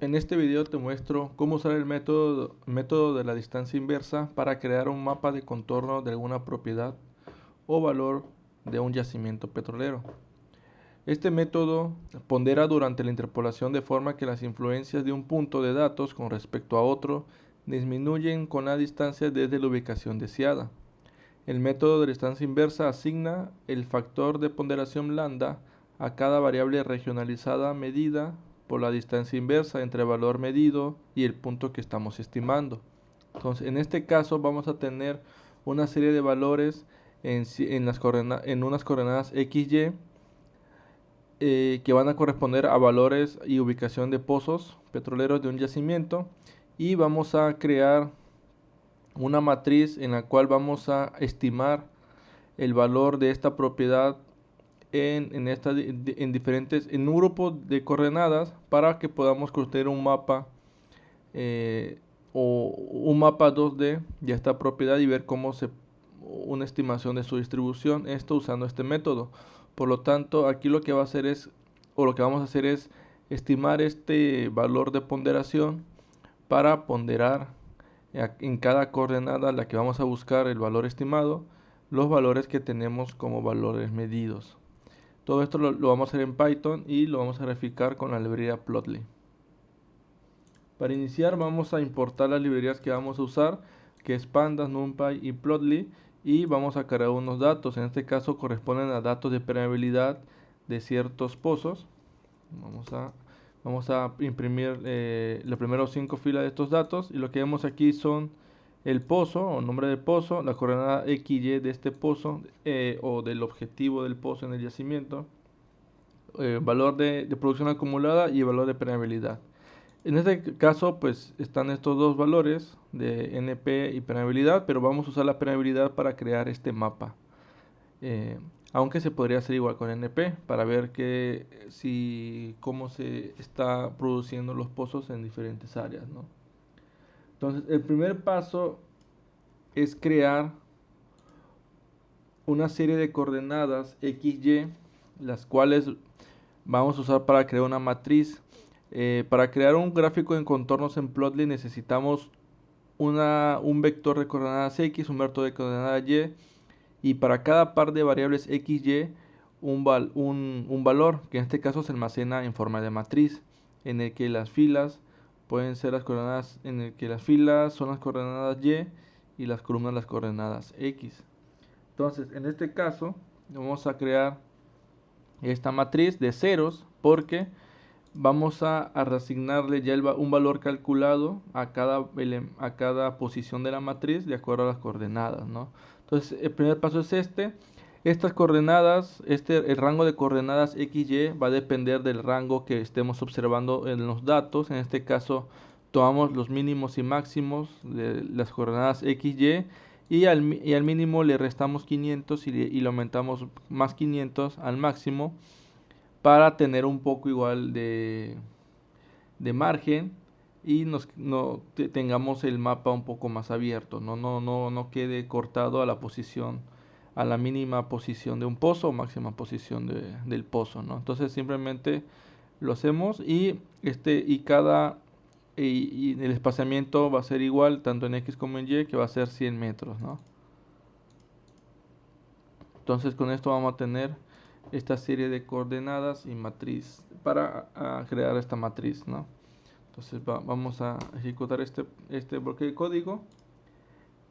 En este video te muestro cómo usar el método de la distancia inversa para crear un mapa de contorno de alguna propiedad o valor de un yacimiento petrolero. Este método pondera durante la interpolación de forma que las influencias de un punto de datos con respecto a otro disminuyen con la distancia desde la ubicación deseada. El método de distancia inversa asigna el factor de ponderación lambda a cada variable regionalizada medida por la distancia inversa entre el valor medido y el punto que estamos estimando. Entonces, en este caso vamos a tener una serie de valores en unas coordenadas XY que van a corresponder a valores y ubicación de pozos petroleros de un yacimiento, y vamos a crear una matriz en la cual vamos a estimar el valor de esta propiedad en un grupo de coordenadas para que podamos construir un mapa o un mapa 2D de esta propiedad y ver una estimación de su distribución, esto usando este método. Por lo tanto, aquí lo que vamos a hacer es estimar este valor de ponderación para ponderar en cada coordenada a la que vamos a buscar el valor estimado, los valores que tenemos como valores medidos. Todo esto lo vamos a hacer en Python y lo vamos a graficar con la librería Plotly. Para iniciar vamos a importar las librerías que vamos a usar, que es Pandas, NumPy y Plotly, y vamos a cargar unos datos. En este caso corresponden a datos de permeabilidad de ciertos pozos. Vamos a imprimir los primeros 5 filas de estos datos, y lo que vemos aquí son el pozo o nombre del pozo, la coordenada XY de este pozo o del objetivo del pozo en el yacimiento, valor de producción acumulada y el valor de permeabilidad. En este caso pues están estos dos valores de NP y permeabilidad, pero vamos a usar la permeabilidad para crear este mapa. Aunque se podría hacer igual con NP para ver cómo se está produciendo los pozos en diferentes áreas, ¿no? Entonces, el primer paso es crear una serie de coordenadas XY, las cuales vamos a usar para crear una matriz. Para crear un gráfico en contornos en Plotly necesitamos un vector de coordenadas X, un vector de coordenadas Y, y para cada par de variables XY un valor, que en este caso se almacena en forma de matriz, en el que las filas pueden ser las coordenadas, en el que las filas son las coordenadas Y y las columnas las coordenadas X. Entonces, en este caso, vamos a crear esta matriz de ceros porque vamos a reasignarle ya un valor calculado a cada posición de la matriz de acuerdo a las coordenadas, ¿no? Entonces, el primer paso es este. Estas coordenadas, el rango de coordenadas XY va a depender del rango que estemos observando en los datos. En este caso, tomamos los mínimos y máximos de las coordenadas XY y al mínimo le restamos 500 y le aumentamos más 500 al máximo para tener un poco igual de margen y tengamos el mapa un poco más abierto, no quede cortado a la posición, a la mínima posición de un pozo o máxima posición del pozo, ¿no? Entonces simplemente lo hacemos y el espaciamiento va a ser igual tanto en X como en Y, que va a ser 100 metros, ¿no? Entonces con esto vamos a tener esta serie de coordenadas y matriz para crear esta matriz, ¿no? Entonces vamos a ejecutar este bloque de código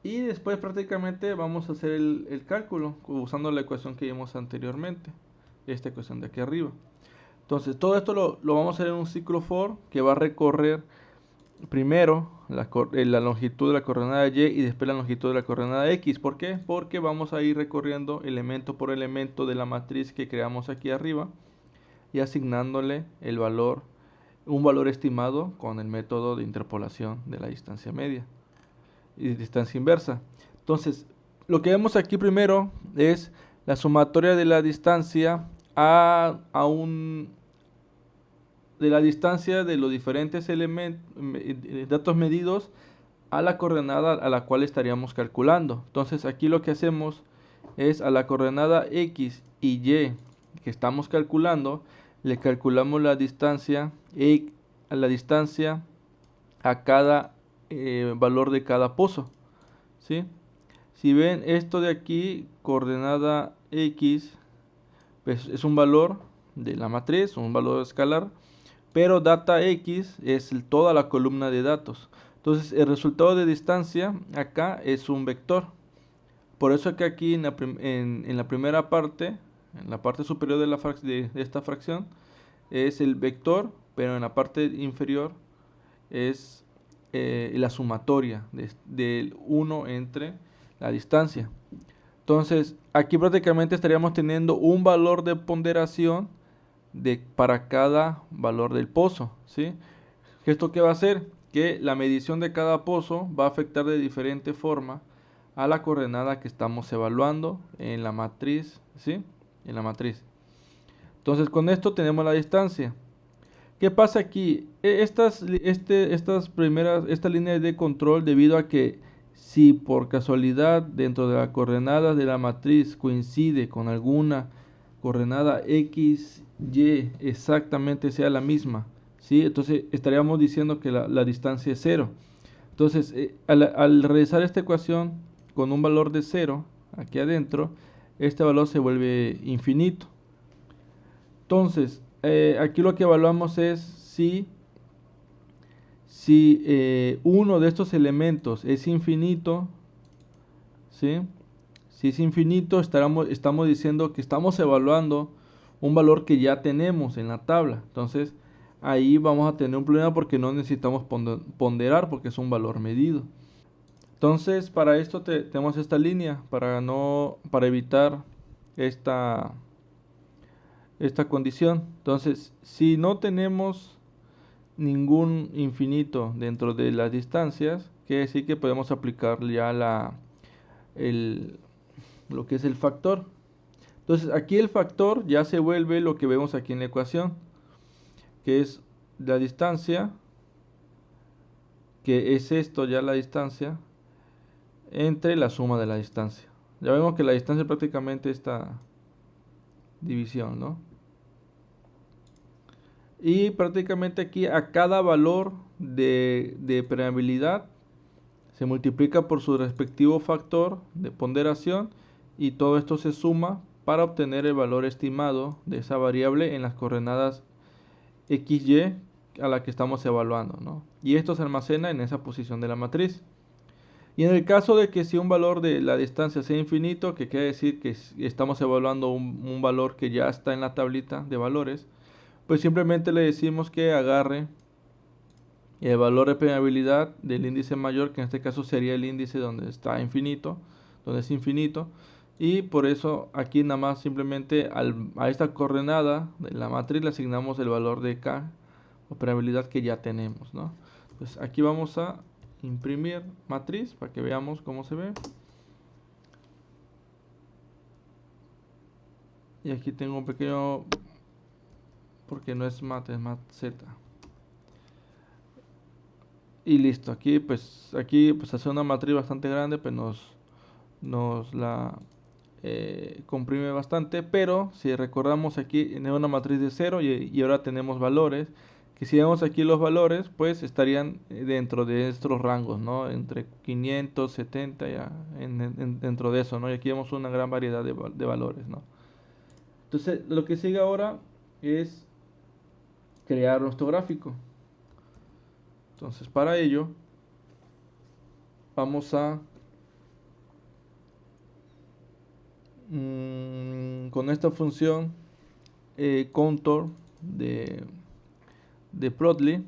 y después prácticamente vamos a hacer el cálculo usando la ecuación que vimos anteriormente, esta ecuación de aquí arriba. Entonces todo esto lo vamos a hacer en un ciclo for que va a recorrer primero la longitud de la coordenada Y y después la longitud de la coordenada X. ¿Por qué? Porque vamos a ir recorriendo elemento por elemento de la matriz que creamos aquí arriba y asignándole un valor estimado con el método de interpolación de la distancia media y distancia inversa. Entonces, lo que vemos aquí primero es la sumatoria de la distancia de la distancia de los diferentes datos medidos a la coordenada a la cual estaríamos calculando. Entonces aquí lo que hacemos es a la coordenada X y Y que estamos calculando, le calculamos la distancia la distancia a cada valor de cada pozo, ¿sí? Si ven esto de aquí, coordenada X, pues es un valor de la matriz, un valor escalar, pero data X es toda la columna de datos. Entonces el resultado de distancia acá es un vector. Por eso que aquí en la primera parte, en la parte superior de, de esta fracción, es el vector, pero en la parte inferior es la sumatoria del 1 entre la distancia. Entonces, aquí prácticamente estaríamos teniendo un valor de ponderación para cada valor del pozo, ¿sí? ¿Esto qué va a hacer? Que la medición de cada pozo va a afectar de diferente forma a la coordenada que estamos evaluando en la matriz, ¿sí? En la matriz. Entonces, con esto tenemos la distancia. ¿Qué pasa aquí? Estas líneas de control, debido a que si por casualidad dentro de la coordenada de la matriz coincide con alguna coordenada x, y exactamente sea la misma, ¿sí? Entonces estaríamos diciendo que la distancia es 0. Entonces, al realizar esta ecuación con un valor de 0 aquí adentro, este valor se vuelve infinito. Entonces, aquí lo que evaluamos es si uno de estos elementos es infinito, ¿sí? Si es infinito, estamos diciendo que estamos evaluando un valor que ya tenemos en la tabla. Entonces, ahí vamos a tener un problema porque no necesitamos ponderar porque es un valor medido. Entonces, para esto tenemos esta línea para evitar esta condición. Entonces, si no tenemos ningún infinito dentro de las distancias, quiere decir que podemos aplicar ya lo que es el factor. Entonces, aquí el factor ya se vuelve lo que vemos aquí en la ecuación, que es la distancia, que es esto ya la distancia, entre la suma de la distancia. Ya vemos que la distancia es prácticamente esta división, ¿no? Y prácticamente aquí a cada valor de permeabilidad se multiplica por su respectivo factor de ponderación y todo esto se suma para obtener el valor estimado de esa variable en las coordenadas XY a la que estamos evaluando, ¿no? Y esto se almacena en esa posición de la matriz. Y en el caso de que si un valor de la distancia sea infinito, que quiere decir que estamos evaluando un valor que ya está en la tablita de valores, pues simplemente le decimos que agarre el valor de permeabilidad del índice mayor, que en este caso sería el índice donde está infinito, donde es infinito, y por eso aquí nada más simplemente a esta coordenada de la matriz le asignamos el valor de K o permeabilidad que ya tenemos, ¿no? Pues aquí vamos a imprimir matriz para que veamos cómo se ve. Y aquí tengo un pequeño, porque no es mat, es mat z. Y listo, aquí pues hace una matriz bastante grande, pues nos la comprime bastante, pero si recordamos aquí tenemos una matriz de 0 y ahora tenemos valores, que si vemos aquí los valores, pues estarían dentro de estos rangos, ¿no? Entre 570 ya, dentro de eso, ¿no? Y aquí vemos una gran variedad de valores, ¿no? Entonces, lo que sigue ahora es crear nuestro gráfico. Entonces, para ello, vamos a con esta función contour de Plotly,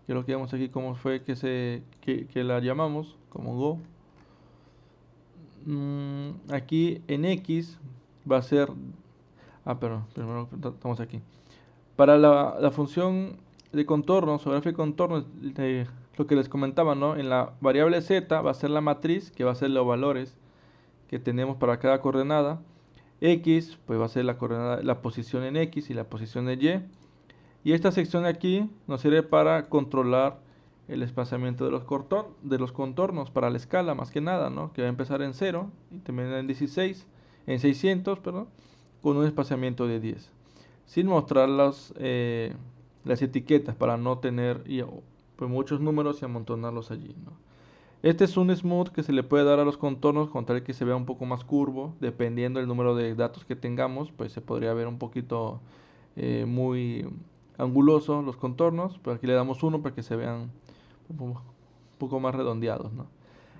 que lo que vemos aquí como fue que la llamamos como go. Aquí en X va a ser perdón, primero estamos aquí para la función de contornos o gráfico de contornos, lo que les comentaba, ¿no? En la variable z va a ser la matriz, que va a ser los valores que tenemos para cada coordenada. X pues va a ser la coordenada, la posición en X y la posición en Y. Y esta sección de aquí nos sirve para controlar el espaciamiento de los contornos para la escala, más que nada, ¿no? Que va a empezar en 0 y terminar en 600, perdón, con un espaciamiento de 10. Sin mostrar las etiquetas para no tener pues, muchos números y amontonarlos allí, ¿no? Este es un smooth que se le puede dar a los contornos con tal que se vea un poco más curvo, dependiendo del número de datos que tengamos, pues se podría ver un poquito muy anguloso los contornos, pero aquí le damos uno para que se vean un poco más redondeados, ¿no?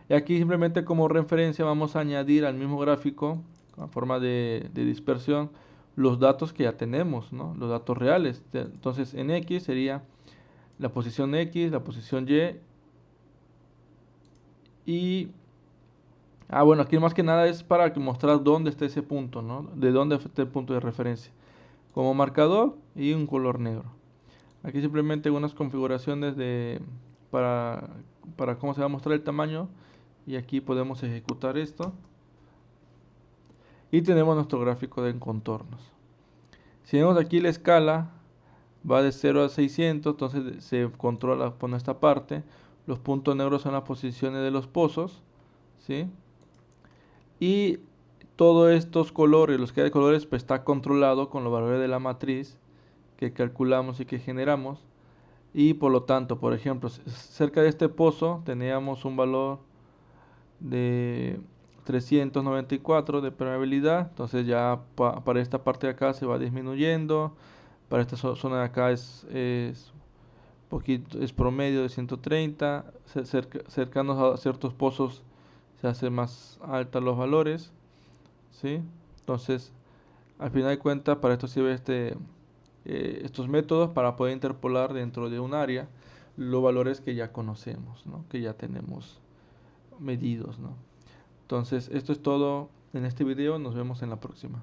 Y aquí simplemente como referencia vamos a añadir al mismo gráfico, a forma de dispersión, los datos que ya tenemos, ¿no? Los datos reales. Entonces en X sería la posición X, la posición y... bueno, aquí más que nada es para mostrar dónde está ese punto, ¿no? De dónde está el punto de referencia. Como marcador y un color negro. Aquí simplemente unas configuraciones para, para cómo se va a mostrar el tamaño. Y aquí podemos ejecutar esto. Y tenemos nuestro gráfico de contornos. Si vemos aquí la escala, va de 0 a 600, entonces se controla por esta parte. Los puntos negros son las posiciones de los pozos, ¿sí? Y todos estos colores, los que hay de colores, pues está controlado con los valores de la matriz que calculamos y que generamos. Y por lo tanto, por ejemplo, cerca de este pozo teníamos un valor de 394 de permeabilidad. Entonces ya para esta parte de acá se va disminuyendo. Para esta zona de acá es promedio de 130. Cercanos a ciertos pozos se hacen más altos los valores, ¿sí? Entonces, al final de cuentas, para esto sirve estos métodos para poder interpolar dentro de un área los valores que ya conocemos, ¿no? Que ya tenemos medidos, ¿no? Entonces, esto es todo en este video. Nos vemos en la próxima.